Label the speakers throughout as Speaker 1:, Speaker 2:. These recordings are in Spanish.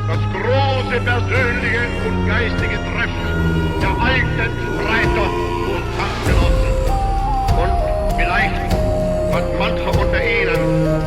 Speaker 1: Das große persönliche und geistige Treffen der alten Streiter und Kampfgenossen. Und vielleicht hat mancher unter ihnen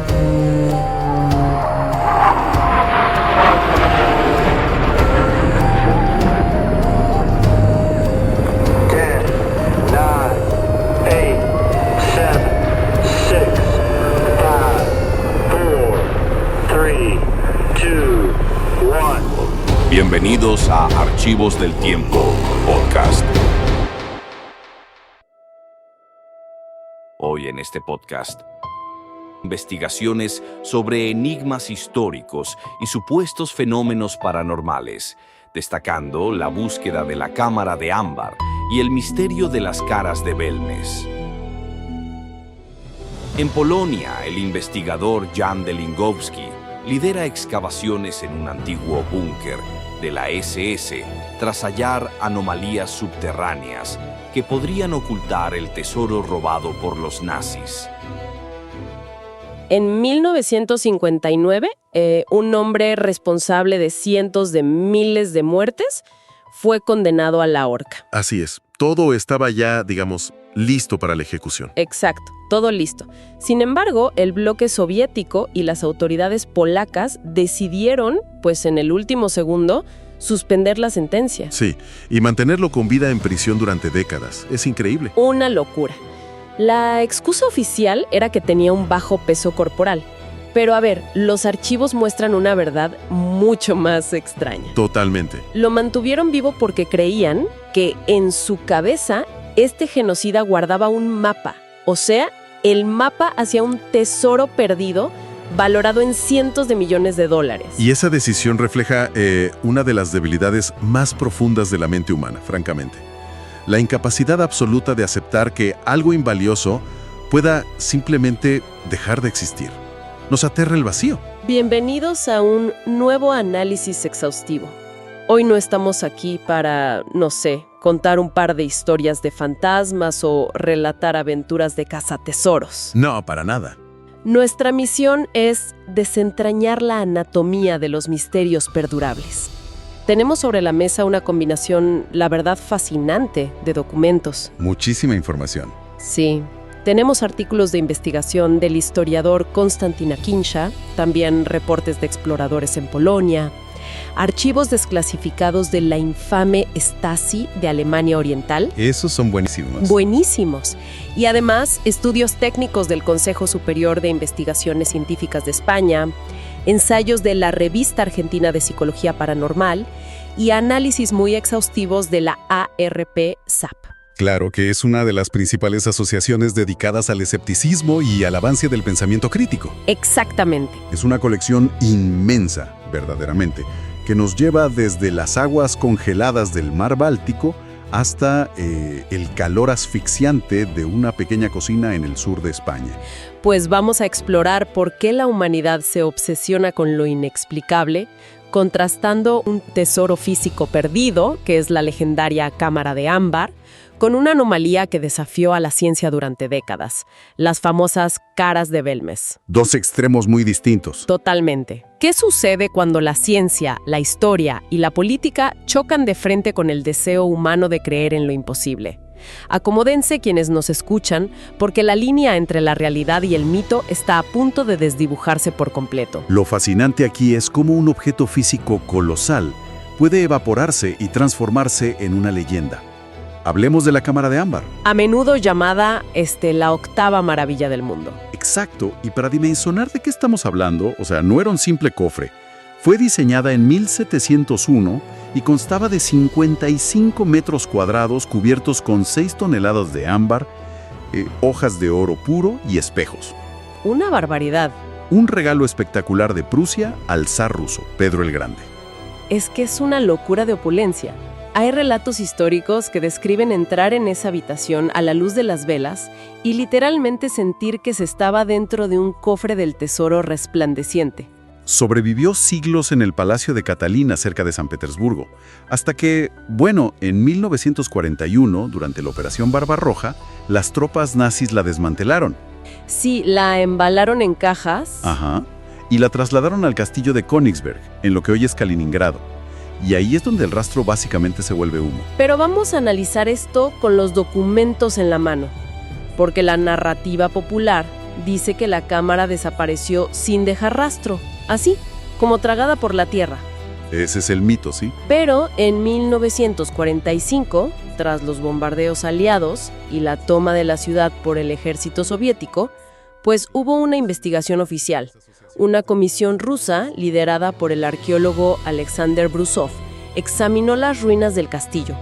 Speaker 2: Bienvenidos a Archivos del Tiempo, podcast. Hoy en este podcast, investigaciones sobre enigmas históricos y supuestos fenómenos paranormales, destacando la búsqueda de la cámara de ámbar y el misterio de las caras de Belmes. En Polonia, el investigador Jan Delingowski lidera excavaciones en un antiguo búnker de la SS tras hallar anomalías subterráneas que podrían ocultar el tesoro robado por los nazis.
Speaker 3: En 1959, un hombre responsable de cientos de miles de muertes fue condenado a la horca.
Speaker 4: Así es, todo estaba ya, listo para la ejecución.
Speaker 3: Exacto, todo listo. Sin embargo, el bloque soviético y las autoridades polacas decidieron, en el último segundo, suspender la sentencia.
Speaker 4: Sí, y mantenerlo con vida en prisión durante décadas. Es increíble.
Speaker 3: Una locura. La excusa oficial era que tenía un bajo peso corporal. Pero a ver, los archivos muestran una verdad mucho más extraña.
Speaker 4: Totalmente.
Speaker 3: Lo mantuvieron vivo porque creían que en su cabeza este genocida guardaba un mapa. O sea, el mapa hacia un tesoro perdido valorado en cientos de millones de dólares.
Speaker 4: Y esa decisión refleja una de las debilidades más profundas de la mente humana, francamente. La incapacidad absoluta de aceptar que algo invalioso pueda simplemente dejar de existir. Nos aterra el vacío.
Speaker 3: Bienvenidos a un nuevo análisis exhaustivo. Hoy no estamos aquí para, contar un par de historias de fantasmas o relatar aventuras de cazatesoros.
Speaker 4: No, para nada.
Speaker 3: Nuestra misión es desentrañar la anatomía de los misterios perdurables. Tenemos sobre la mesa una combinación, la verdad, fascinante de documentos.
Speaker 4: Muchísima información.
Speaker 3: Sí. Tenemos artículos de investigación del historiador Konstantin Akincha, también reportes de exploradores en Polonia, archivos desclasificados de la infame Stasi de Alemania Oriental.
Speaker 4: Esos son buenísimos.
Speaker 3: Buenísimos. Y además, estudios técnicos del Consejo Superior de Investigaciones Científicas de España, ensayos de la Revista Argentina de Psicología Paranormal y análisis muy exhaustivos de la ARP-SAP.
Speaker 5: Claro que es una de las principales asociaciones dedicadas al escepticismo y al avance del pensamiento crítico.
Speaker 3: Exactamente.
Speaker 5: Es una colección inmensa, verdaderamente, que nos lleva desde las aguas congeladas del mar Báltico hasta el calor asfixiante de una pequeña cocina en el sur de España.
Speaker 3: Pues vamos a explorar por qué la humanidad se obsesiona con lo inexplicable, contrastando un tesoro físico perdido, que es la legendaria cámara de ámbar, con una anomalía que desafió a la ciencia durante décadas, las famosas caras de Belmes.
Speaker 5: Dos extremos muy distintos.
Speaker 3: Totalmente. ¿Qué sucede cuando la ciencia, la historia y la política chocan de frente con el deseo humano de creer en lo imposible? Acomódense quienes nos escuchan, porque la línea entre la realidad y el mito está a punto de desdibujarse por completo.
Speaker 5: Lo fascinante aquí es cómo un objeto físico colosal puede evaporarse y transformarse en una leyenda. Hablemos de la cámara de ámbar.
Speaker 3: A menudo llamada la octava maravilla del mundo.
Speaker 5: Exacto, y para dimensionar de qué estamos hablando, no era un simple cofre. Fue diseñada en 1701 y constaba de 55 metros cuadrados cubiertos con 6 toneladas de ámbar, hojas de oro puro y espejos.
Speaker 3: Una barbaridad.
Speaker 5: Un regalo espectacular de Prusia al zar ruso, Pedro el Grande.
Speaker 3: Es que es una locura de opulencia. Hay relatos históricos que describen entrar en esa habitación a la luz de las velas y literalmente sentir que se estaba dentro de un cofre del tesoro resplandeciente.
Speaker 5: Sobrevivió siglos en el Palacio de Catalina, cerca de San Petersburgo, hasta que, en 1941, durante la Operación Barbarroja, las tropas nazis la desmantelaron.
Speaker 3: Sí, la embalaron en cajas.
Speaker 5: Ajá. y la trasladaron al castillo de Königsberg, en lo que hoy es Kaliningrado. Y ahí es donde el rastro básicamente se vuelve humo.
Speaker 3: Pero vamos a analizar esto con los documentos en la mano, porque la narrativa popular dice que la cámara desapareció sin dejar rastro, así, como tragada por la tierra.
Speaker 4: Ese es el mito, ¿sí?
Speaker 3: Pero en 1945, tras los bombardeos aliados y la toma de la ciudad por el ejército soviético, pues hubo una investigación oficial. Una comisión rusa, liderada por el arqueólogo Alexander Brusov, examinó las ruinas del castillo.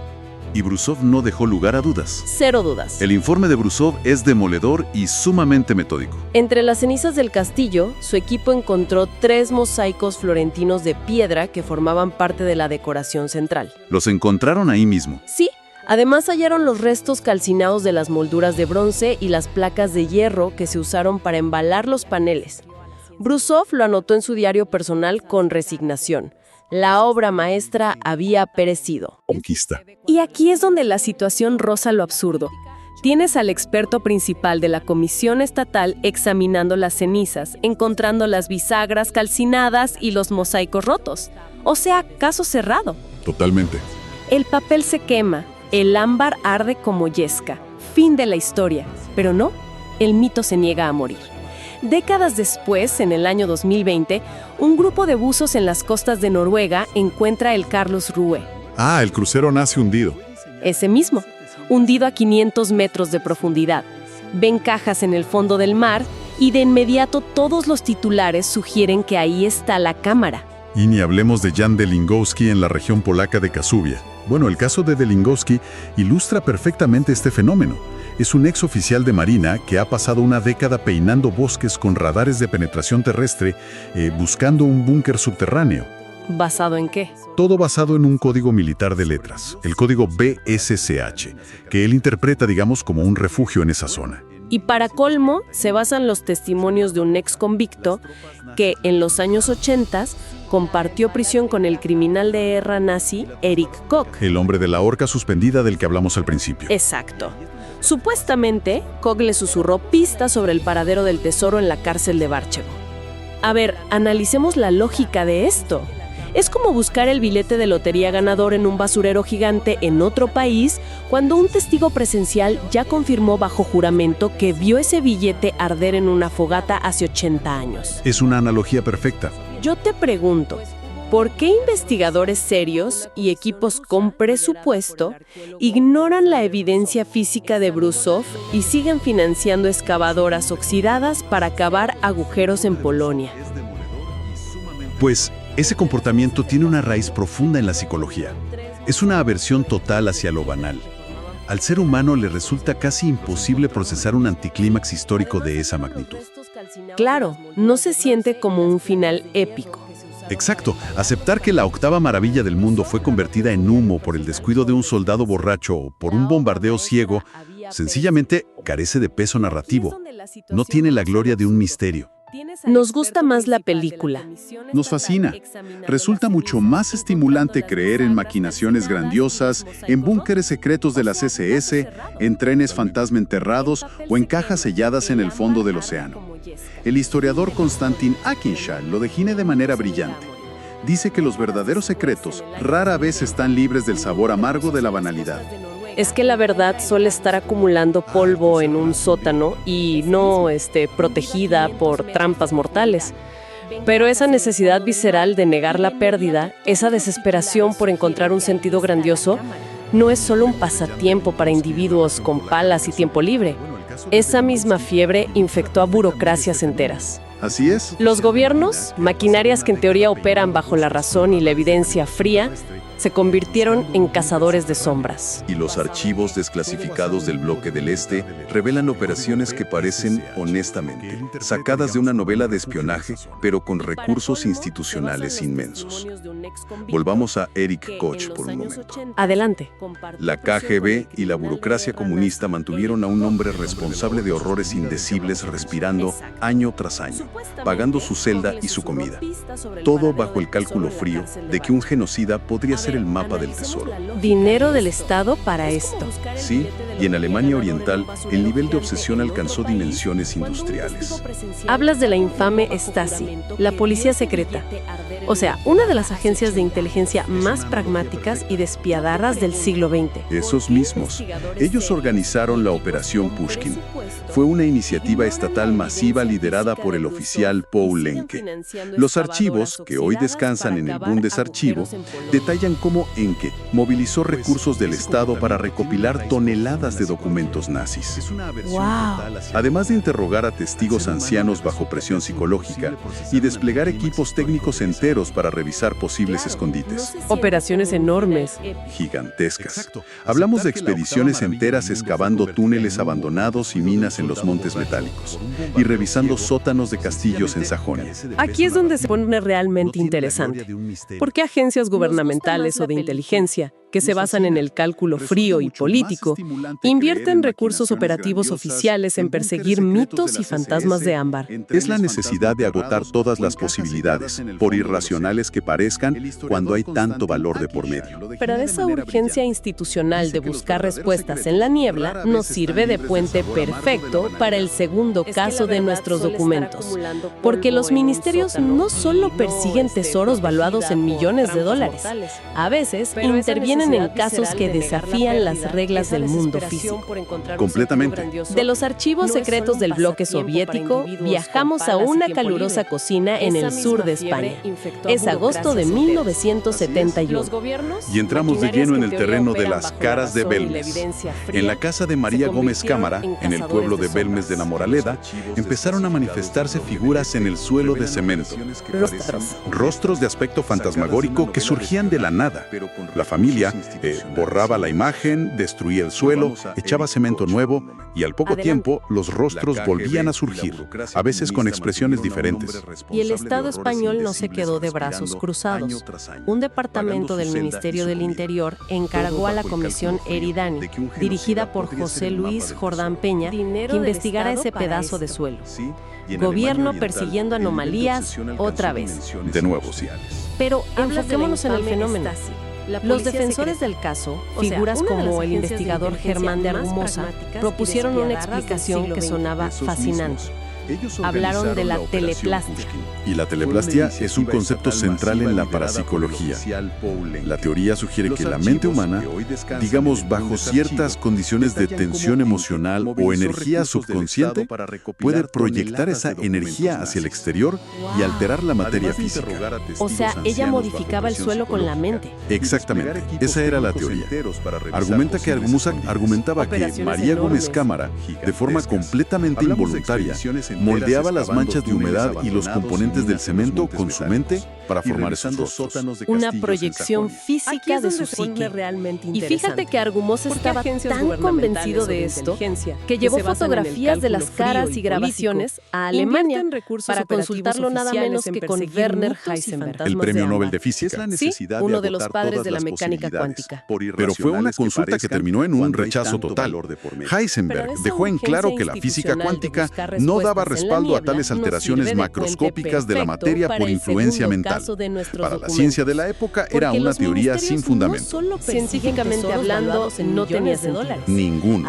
Speaker 4: Y Brusov no dejó lugar a dudas.
Speaker 3: Cero dudas.
Speaker 4: El informe de Brusov es demoledor y sumamente metódico.
Speaker 3: Entre las cenizas del castillo, su equipo encontró 3 mosaicos florentinos de piedra que formaban parte de la decoración central.
Speaker 4: Los encontraron ahí mismo.
Speaker 3: Sí, además hallaron los restos calcinados de las molduras de bronce y las placas de hierro que se usaron para embalar los paneles. Brusov lo anotó en su diario personal con resignación. La obra maestra había perecido.
Speaker 4: Conquista.
Speaker 3: Y aquí es donde la situación roza lo absurdo. Tienes al experto principal de la Comisión Estatal examinando las cenizas, encontrando las bisagras calcinadas y los mosaicos rotos. O sea, caso cerrado.
Speaker 4: Totalmente.
Speaker 3: El papel se quema, el ámbar arde como yesca. Fin de la historia. Pero no, el mito se niega a morir. Décadas después, en el año 2020, un grupo de buzos en las costas de Noruega encuentra el Carlos Rue.
Speaker 4: Ah, el crucero nace hundido.
Speaker 3: Ese mismo, hundido a 500 metros de profundidad. Ven cajas en el fondo del mar y de inmediato todos los titulares sugieren que ahí está la cámara.
Speaker 4: Y ni hablemos de Jan Delingowski en la región polaca de Kazubia. Bueno, el caso de Delingowski ilustra perfectamente este fenómeno. Es un ex oficial de Marina que ha pasado una década peinando bosques con radares de penetración terrestre, buscando un búnker subterráneo.
Speaker 3: ¿Basado en qué?
Speaker 4: Todo basado en un código militar de letras, el código BSCH, que él interpreta, digamos, como un refugio en esa zona.
Speaker 3: Y para colmo, se basan los testimonios de un ex convicto que en los años 80 compartió prisión con el criminal de guerra nazi Erich Koch.
Speaker 4: El hombre de la horca suspendida del que hablamos al principio.
Speaker 3: Exacto. Supuestamente, Koch le susurró pistas sobre el paradero del tesoro en la cárcel de Bárchevo. A ver, analicemos la lógica de esto. Es como buscar el billete de lotería ganador en un basurero gigante en otro país cuando un testigo presencial ya confirmó bajo juramento que vio ese billete arder en una fogata hace 80 años.
Speaker 4: Es una analogía perfecta.
Speaker 3: Yo te pregunto, ¿por qué investigadores serios y equipos con presupuesto ignoran la evidencia física de Brusov y siguen financiando excavadoras oxidadas para cavar agujeros en Polonia?
Speaker 4: Pues ese comportamiento tiene una raíz profunda en la psicología. Es una aversión total hacia lo banal. Al ser humano le resulta casi imposible procesar un anticlímax histórico de esa magnitud.
Speaker 3: Claro, no se siente como un final épico.
Speaker 4: Exacto, aceptar que la octava maravilla del mundo fue convertida en humo por el descuido de un soldado borracho o por un bombardeo ciego, sencillamente carece de peso narrativo. No tiene la gloria de un misterio.
Speaker 3: Nos gusta más la película.
Speaker 5: Nos fascina. Resulta mucho más estimulante creer en maquinaciones grandiosas, en búnkeres secretos de las SS, en trenes fantasma enterrados o en cajas selladas en el fondo del océano. El historiador Konstantin Akинshal lo define de manera brillante. Dice que los verdaderos secretos rara vez están libres del sabor amargo de la banalidad.
Speaker 3: Es que la verdad suele estar acumulando polvo en un sótano y no protegida por trampas mortales. Pero esa necesidad visceral de negar la pérdida, esa desesperación por encontrar un sentido grandioso, no es solo un pasatiempo para individuos con palas y tiempo libre. Esa misma fiebre infectó a burocracias enteras.
Speaker 5: Así es.
Speaker 3: Los gobiernos, maquinarias que en teoría operan bajo la razón y la evidencia fría, se convirtieron en cazadores de sombras.
Speaker 6: Y los archivos desclasificados del Bloque del Este revelan operaciones que parecen, honestamente, sacadas de una novela de espionaje, pero con recursos institucionales inmensos. Volvamos a Erich Koch por un momento.
Speaker 3: Adelante.
Speaker 6: La KGB y la burocracia comunista mantuvieron a un hombre responsable de horrores indecibles respirando año tras año, pagando su celda y su comida. Todo bajo el cálculo frío de que un genocida podría ser el mapa del tesoro.
Speaker 3: Dinero del Estado para esto.
Speaker 6: Sí, Y en Alemania Oriental, el nivel de obsesión alcanzó dimensiones industriales.
Speaker 3: Hablas de la infame Stasi, la policía secreta. O sea, una de las agencias de inteligencia más pragmáticas y despiadadas del siglo XX.
Speaker 6: Esos mismos. Ellos organizaron la Operación Pushkin. Fue una iniciativa estatal masiva liderada por el oficial Paul Lenke. Los archivos, que hoy descansan en el Bundesarchivo, detallan cómo Enke movilizó recursos del Estado para recopilar toneladas de documentos nazis.
Speaker 3: ¡Wow!
Speaker 6: Además de interrogar a testigos ancianos bajo presión psicológica y desplegar equipos técnicos enteros para revisar posibles escondites.
Speaker 3: Operaciones enormes.
Speaker 6: Gigantescas. Hablamos de expediciones enteras excavando túneles abandonados y minas en los montes metálicos y revisando sótanos de castillos en Sajonia.
Speaker 3: Aquí es donde se pone realmente interesante. ¿Por qué agencias gubernamentales o de inteligencia, que se basan en el cálculo frío y político, invierten recursos operativos oficiales en perseguir mitos y fantasmas de ámbar?
Speaker 6: Es la necesidad de agotar todas las posibilidades, por irracionales que parezcan, cuando hay tanto valor de por medio.
Speaker 3: Pero esa urgencia institucional de buscar respuestas en la niebla nos sirve de puente perfecto para el segundo caso de nuestros documentos. Porque los ministerios no solo persiguen tesoros valuados en millones de dólares, a veces intervienen en casos que desafían las reglas del mundo físico.
Speaker 6: Completamente.
Speaker 3: De los archivos secretos del bloque soviético, viajamos a una calurosa cocina en el sur de España. Es agosto de 1971.
Speaker 6: Y entramos de lleno en el terreno de las caras de Belmes. En la casa de María Gómez Cámara, en el pueblo de Belmes de la Moraleda, empezaron a manifestarse figuras en el suelo de cemento. Rostros de aspecto fantasmagórico que surgían de la nada. La familia borraba la imagen, destruía el suelo, echaba cemento nuevo y al poco tiempo los rostros volvían a surgir, a veces con expresiones diferentes.
Speaker 3: Y el Estado español no se quedó de brazos cruzados. Un departamento del Ministerio del Interior encargó a la Comisión Eridani, dirigida por José Luis Jordán Peña, que investigara ese pedazo de suelo. Gobierno persiguiendo anomalías otra vez.
Speaker 6: De nuevo, sí.
Speaker 3: Pero enfoquémonos en el fenómeno. Los defensores del caso, figuras como el investigador Germán de Argumosa, propusieron una explicación que sonaba fascinante. Hablaron de la teleplastia.
Speaker 6: Y la teleplastia es un concepto central en la parapsicología. La teoría sugiere que la mente humana, digamos bajo ciertas condiciones de tensión emocional o energía subconsciente, puede proyectar esa energía hacia el exterior y alterar la materia física.
Speaker 3: O sea, ella modificaba el suelo con la mente.
Speaker 6: Exactamente, esa era la teoría. Argumenta que Argumosa argumentaba que María Gómez Cámara, de forma completamente involuntaria, moldeaba las manchas de humedad y los componentes del cemento con su mente para formar esos rostros.
Speaker 3: Una proyección física de su psique. Y fíjate que Argumosa estaba tan convencido de esto que llevó fotografías de las caras y grabaciones a Alemania para consultarlo nada menos que con Werner Heisenberg,
Speaker 6: el premio Nobel de Física.
Speaker 3: Sí, uno de los padres de la mecánica cuántica.
Speaker 6: Pero fue una consulta que terminó en un rechazo total. Heisenberg dejó en claro que la física cuántica no daba respaldo a tales alteraciones macroscópicas de la materia por influencia mental. Para la ciencia de la época era una teoría sin fundamento.
Speaker 3: Científicamente hablando, no tenía sentido.
Speaker 6: Ninguno.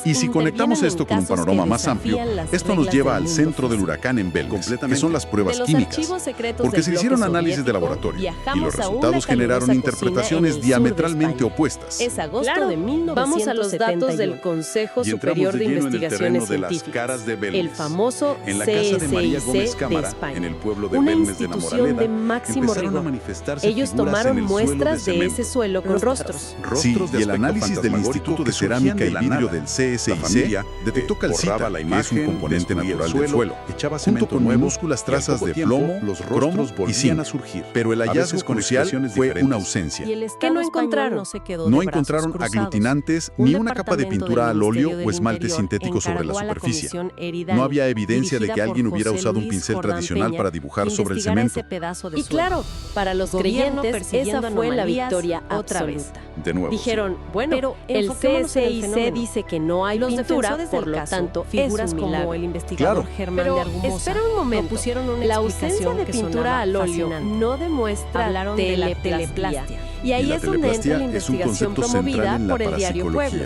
Speaker 6: Y si conectamos esto con un panorama más amplio, esto nos lleva al centro del huracán en Belmes, que son las pruebas químicas. Porque se hicieron análisis de laboratorio y los resultados generaron interpretaciones diametralmente opuestas.
Speaker 3: Es agosto de 1971. Vamos a los datos del Consejo Superior de Investigaciones Científicas, el famoso CSIC de España,
Speaker 6: en el pueblo de
Speaker 3: una
Speaker 6: Belmes de la
Speaker 3: institución de
Speaker 6: Moraleda,
Speaker 3: máximo rigor. Ellos tomaron muestras de ese suelo con rostros.
Speaker 6: Sí, y el análisis del Instituto de Cerámica y Vidrio del CSIC detectó calcita, que es un componente natural del suelo, junto con minúsculas trazas de plomo, cromo y zinc. Pero el hallazgo crucial fue una ausencia.
Speaker 3: ¿Qué no encontraron?
Speaker 6: No encontraron aglutinantes ni una capa de pintura al óleo o esmalte sintético sobre la superficie. No había evidencia de que alguien hubiera usado un pincel tradicional para dibujar sobre el cemento.
Speaker 3: Y claro, para los creyentes, esa fue la victoria otra vez.
Speaker 6: De nuevo,
Speaker 3: dijeron, bueno, pero el CSIC dice que no hay pintura, por lo tanto, figuras como el investigador Germán de Argumosa. Espera un momento, la ausencia de pintura al óleo no demuestra teleplastia. Y ahí es donde entra la investigación promovida por el diario Pueblo.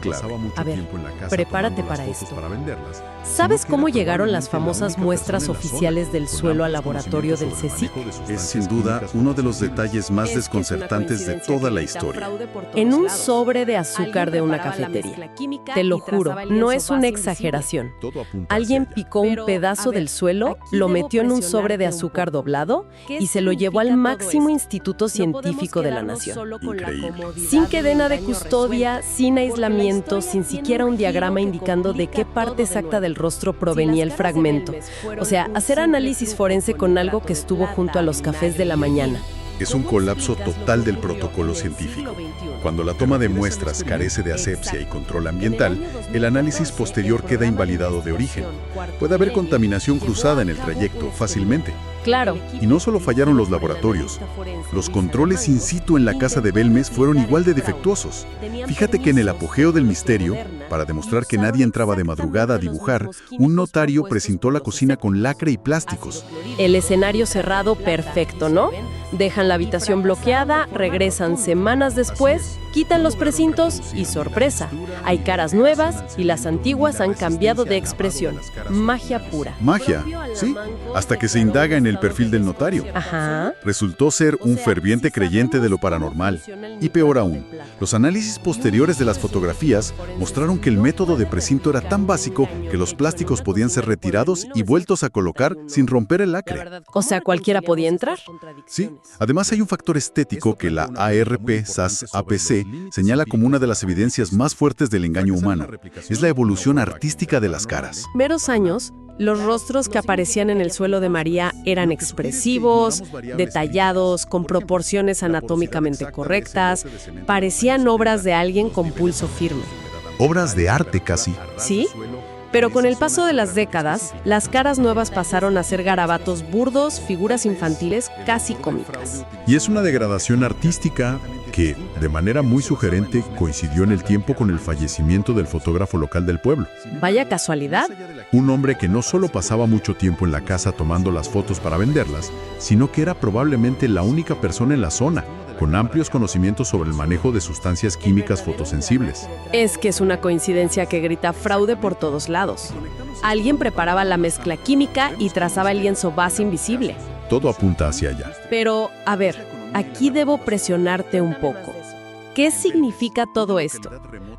Speaker 5: clave.
Speaker 3: A ver, prepárate para esto.
Speaker 4: venderlas.
Speaker 3: ¿Sabes cómo llegaron las famosas muestras oficiales del suelo al laboratorio del CSIC?
Speaker 4: Es sin duda uno de los detalles más desconcertantes de toda la historia.
Speaker 3: En un sobre de azúcar de una cafetería. Te lo juro, no es una exageración. Alguien picó un pedazo del suelo, lo metió en un sobre de azúcar doblado y se lo llevó al máximo instituto científico de la nación.
Speaker 4: Increíble.
Speaker 3: Sin cadena de custodia, sin aislamiento, sin siquiera un diagrama indicando de qué parte exacta del rostro provenía el fragmento. O sea, hacer análisis forense con algo que estuvo junto a los cafés de la mañana.
Speaker 4: Es un colapso total del protocolo científico. Cuando la toma de muestras carece de asepsia y control ambiental, el análisis posterior queda invalidado de origen. Puede haber contaminación cruzada en el trayecto fácilmente.
Speaker 3: Claro.
Speaker 5: Y no solo fallaron los laboratorios, los controles in situ en la casa de Belmes fueron igual de defectuosos. Fíjate que en el apogeo del misterio, para demostrar que nadie entraba de madrugada a dibujar, un notario precintó la cocina con lacre y plásticos.
Speaker 3: El escenario cerrado perfecto, ¿no? Dejan la habitación bloqueada, regresan semanas después, quitan los precintos y ¡sorpresa! Hay caras nuevas y las antiguas han cambiado de expresión. Magia pura.
Speaker 5: Magia, sí, hasta que se indaga en el perfil del notario.
Speaker 3: Ajá.
Speaker 5: Resultó ser un ferviente creyente de lo paranormal. Y peor aún, los análisis posteriores de las fotografías mostraron que el método de precinto era tan básico que los plásticos podían ser retirados y vueltos a colocar sin romper el lacre.
Speaker 3: O sea, cualquiera podía entrar.
Speaker 5: Sí, además hay un factor estético que la ARP-SAS-APC señala como una de las evidencias más fuertes del engaño humano. Es la evolución artística de las caras.
Speaker 3: Primeros años, los rostros que aparecían en el suelo de María eran expresivos, detallados, con proporciones anatómicamente correctas, parecían obras de alguien con pulso firme.
Speaker 4: Obras de arte casi.
Speaker 3: ¿Sí? Pero con el paso de las décadas, las caras nuevas pasaron a ser garabatos burdos, figuras infantiles casi cómicas.
Speaker 4: Y es una degradación artística que, de manera muy sugerente, coincidió en el tiempo con el fallecimiento del fotógrafo local del pueblo.
Speaker 3: Vaya casualidad.
Speaker 4: Un hombre que no solo pasaba mucho tiempo en la casa tomando las fotos para venderlas, sino que era probablemente la única persona en la zona con amplios conocimientos sobre el manejo de sustancias químicas fotosensibles.
Speaker 3: Es que es una coincidencia que grita fraude por todos lados. Alguien preparaba la mezcla química y trazaba el lienzo base invisible.
Speaker 4: Todo apunta hacia allá.
Speaker 3: Pero, a ver, aquí debo presionarte un poco. ¿Qué significa todo esto?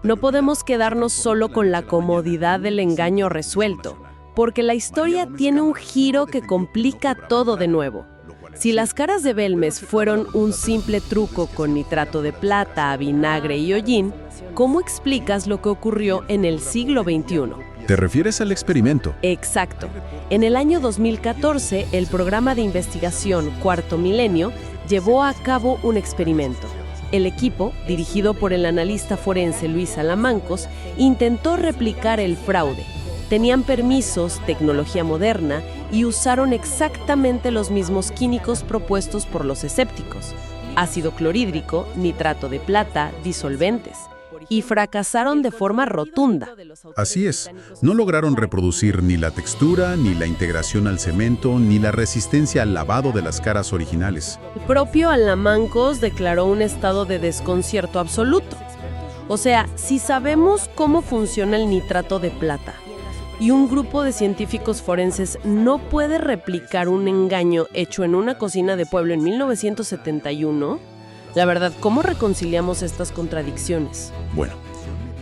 Speaker 3: No podemos quedarnos solo con la comodidad del engaño resuelto, porque la historia tiene un giro que complica todo de nuevo. Si las caras de Belmes fueron un simple truco con nitrato de plata, vinagre y hollín, ¿cómo explicas lo que ocurrió en el siglo XXI?
Speaker 4: ¿Te refieres al experimento?
Speaker 3: Exacto. En el año 2014, el programa de investigación Cuarto Milenio llevó a cabo un experimento. El equipo, dirigido por el analista forense Luis Salamancos, intentó replicar el fraude. Tenían permisos, tecnología moderna y usaron exactamente los mismos químicos propuestos por los escépticos: ácido clorhídrico, nitrato de plata, disolventes. Y fracasaron de forma rotunda.
Speaker 4: Así es. No lograron reproducir ni la textura, ni la integración al cemento, ni la resistencia al lavado de las caras originales.
Speaker 3: El propio Alamancos declaró un estado de desconcierto absoluto. O sea, si sabemos cómo funciona el nitrato de plata y un grupo de científicos forenses no puede replicar un engaño hecho en una cocina de pueblo en 1971, la verdad, ¿cómo reconciliamos estas contradicciones?
Speaker 4: Bueno,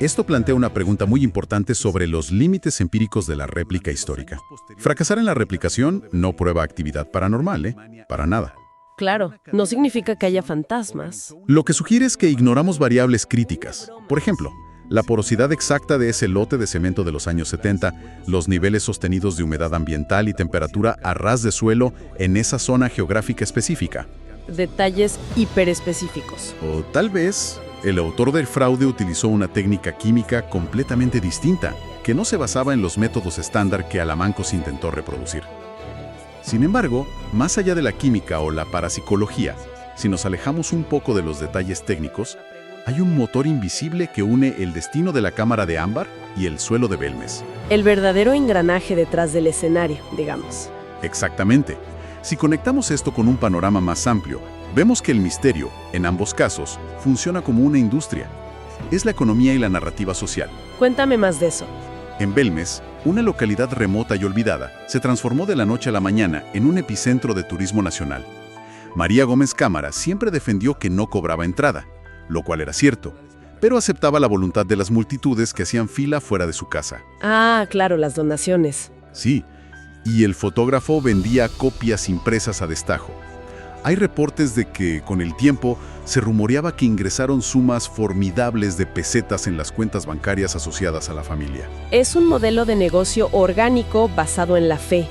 Speaker 4: esto plantea una pregunta muy importante sobre los límites empíricos de la réplica histórica. Fracasar en la replicación no prueba actividad paranormal, ¿eh? Para nada.
Speaker 3: Claro, no significa que haya fantasmas.
Speaker 4: Lo que sugiere es que ignoramos variables críticas. Por ejemplo, la porosidad exacta de ese lote de cemento de los años 70, los niveles sostenidos de humedad ambiental y temperatura a ras de suelo en esa zona geográfica específica.
Speaker 3: Detalles hiperespecíficos.
Speaker 4: O tal vez el autor del fraude utilizó una técnica química completamente distinta, que no se basaba en los métodos estándar que Alamancos intentó reproducir. Sin embargo, más allá de la química o la parapsicología, si nos alejamos un poco de los detalles técnicos, hay un motor invisible que une el destino de la cámara de ámbar y el suelo de Belmes.
Speaker 3: El verdadero engranaje detrás del escenario, digamos.
Speaker 4: Exactamente. Si conectamos esto con un panorama más amplio, vemos que el misterio, en ambos casos, funciona como una industria. Es la economía y la narrativa social.
Speaker 3: Cuéntame más de eso.
Speaker 4: En Belmes, una localidad remota y olvidada, se transformó de la noche a la mañana en un epicentro de turismo nacional. María Gómez Cámara siempre defendió que no cobraba entrada, lo cual era cierto, pero aceptaba la voluntad de las multitudes que hacían fila fuera de su casa.
Speaker 3: Ah, claro, las donaciones.
Speaker 4: Sí, y el fotógrafo vendía copias impresas a destajo. Hay reportes de que, con el tiempo, se rumoreaba que ingresaron sumas formidables de pesetas en las cuentas bancarias asociadas a la familia.
Speaker 3: Es un modelo de negocio orgánico basado en la fe.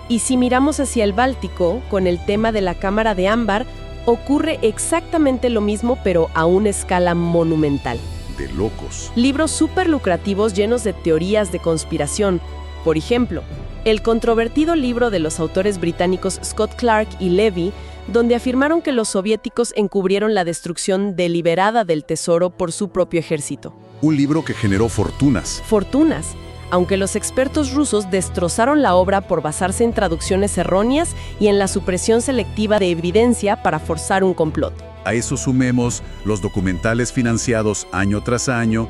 Speaker 3: Y si miramos hacia el Báltico, con el tema de la cámara de ámbar, ocurre exactamente lo mismo, pero a una escala monumental.
Speaker 4: De locos.
Speaker 3: Libros súper lucrativos llenos de teorías de conspiración, Por ejemplo, el controvertido libro de los autores británicos Scott Clark y Levy, donde afirmaron que los soviéticos encubrieron la destrucción deliberada del tesoro por su propio ejército.
Speaker 4: Un libro que generó fortunas.
Speaker 3: Fortunas, aunque los expertos rusos destrozaron la obra por basarse en traducciones erróneas y en la supresión selectiva de evidencia para forzar un complot.
Speaker 5: A eso sumemos los documentales financiados año tras año,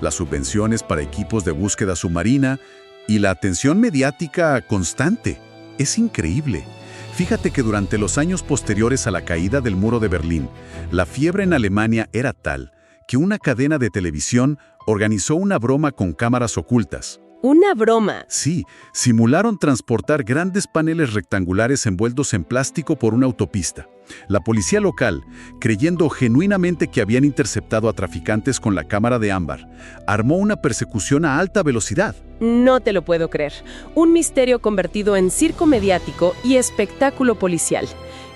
Speaker 5: las subvenciones para equipos de búsqueda submarina y la atención mediática constante. Es increíble. Fíjate que durante los años posteriores a la caída del muro de Berlín, la fiebre en Alemania era tal que una cadena de televisión organizó una broma con cámaras ocultas.
Speaker 3: ¡Una broma!
Speaker 5: Sí, simularon transportar grandes paneles rectangulares envueltos en plástico por una autopista. La policía local, creyendo genuinamente que habían interceptado a traficantes con la cámara de ámbar, armó una persecución a alta velocidad.
Speaker 3: No te lo puedo creer. Un misterio convertido en circo mediático y espectáculo policial.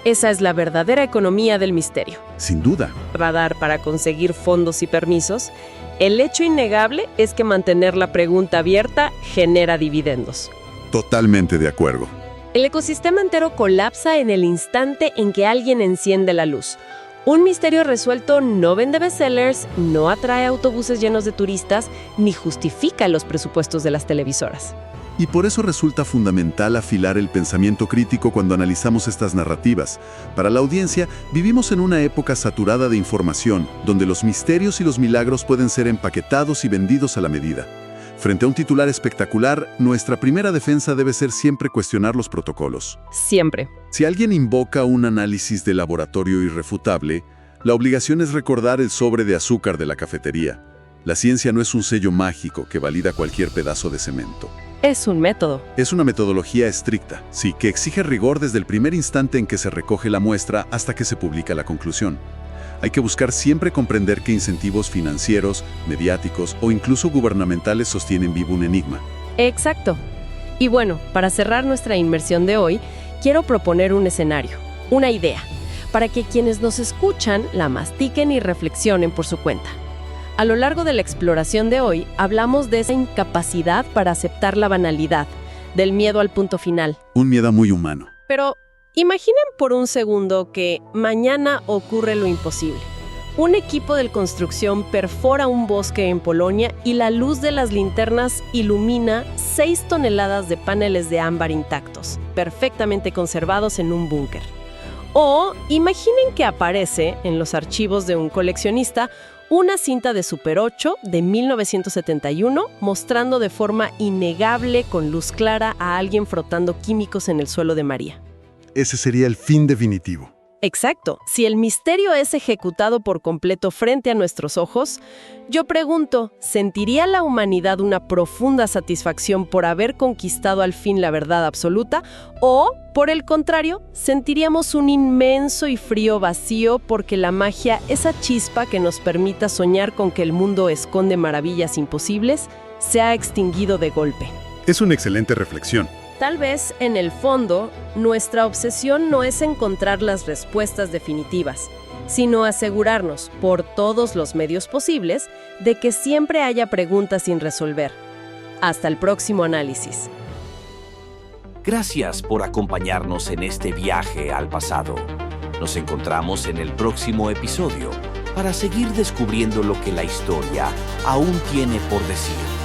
Speaker 3: Esa es la verdadera economía del misterio.
Speaker 5: Sin duda.
Speaker 3: Radar para conseguir fondos y permisos. El hecho innegable es que mantener la pregunta abierta genera dividendos.
Speaker 4: Totalmente de acuerdo.
Speaker 3: El ecosistema entero colapsa en el instante en que alguien enciende la luz. Un misterio resuelto no vende bestsellers, no atrae autobuses llenos de turistas, ni justifica los presupuestos de las televisoras.
Speaker 4: Y por eso resulta fundamental afilar el pensamiento crítico cuando analizamos estas narrativas. Para la audiencia, vivimos en una época saturada de información, donde los misterios y los milagros pueden ser empaquetados y vendidos a la medida. Frente a un titular espectacular, nuestra primera defensa debe ser siempre cuestionar los protocolos.
Speaker 3: Siempre.
Speaker 4: Si alguien invoca un análisis de laboratorio irrefutable, la obligación es recordar el sobre de azúcar de la cafetería. La ciencia no es un sello mágico que valida cualquier pedazo de cemento.
Speaker 3: Es un método.
Speaker 4: Es una metodología estricta, sí, que exige rigor desde el primer instante en que se recoge la muestra hasta que se publica la conclusión. Hay que buscar siempre comprender qué incentivos financieros, mediáticos o incluso gubernamentales sostienen vivo un enigma.
Speaker 3: Exacto. Y bueno, para cerrar nuestra inmersión de hoy, quiero proponer un escenario, una idea, para que quienes nos escuchan la mastiquen y reflexionen por su cuenta. A lo largo de la exploración de hoy, hablamos de esa incapacidad para aceptar la banalidad, del miedo al punto final.
Speaker 4: Un miedo muy humano.
Speaker 3: Pero imaginen por un segundo que mañana ocurre lo imposible. Un equipo de construcción perfora un bosque en Polonia y la luz de las linternas ilumina 6 toneladas de paneles de ámbar intactos, perfectamente conservados en un búnker. O imaginen que aparece en los archivos de un coleccionista una cinta de Super 8 de 1971 mostrando de forma innegable con luz clara a alguien frotando químicos en el suelo de María.
Speaker 4: Ese sería el fin definitivo.
Speaker 3: Exacto. Si el misterio es ejecutado por completo frente a nuestros ojos, yo pregunto, ¿sentiría la humanidad una profunda satisfacción por haber conquistado al fin la verdad absoluta? ¿O, por el contrario, sentiríamos un inmenso y frío vacío porque la magia, esa chispa que nos permita soñar con que el mundo esconde maravillas imposibles, se ha extinguido de golpe?
Speaker 4: Es una excelente reflexión.
Speaker 3: Tal vez, en el fondo, nuestra obsesión no es encontrar las respuestas definitivas, sino asegurarnos, por todos los medios posibles, de que siempre haya preguntas sin resolver. Hasta el próximo análisis.
Speaker 2: Gracias por acompañarnos en este viaje al pasado. Nos encontramos en el próximo episodio para seguir descubriendo lo que la historia aún tiene por decir.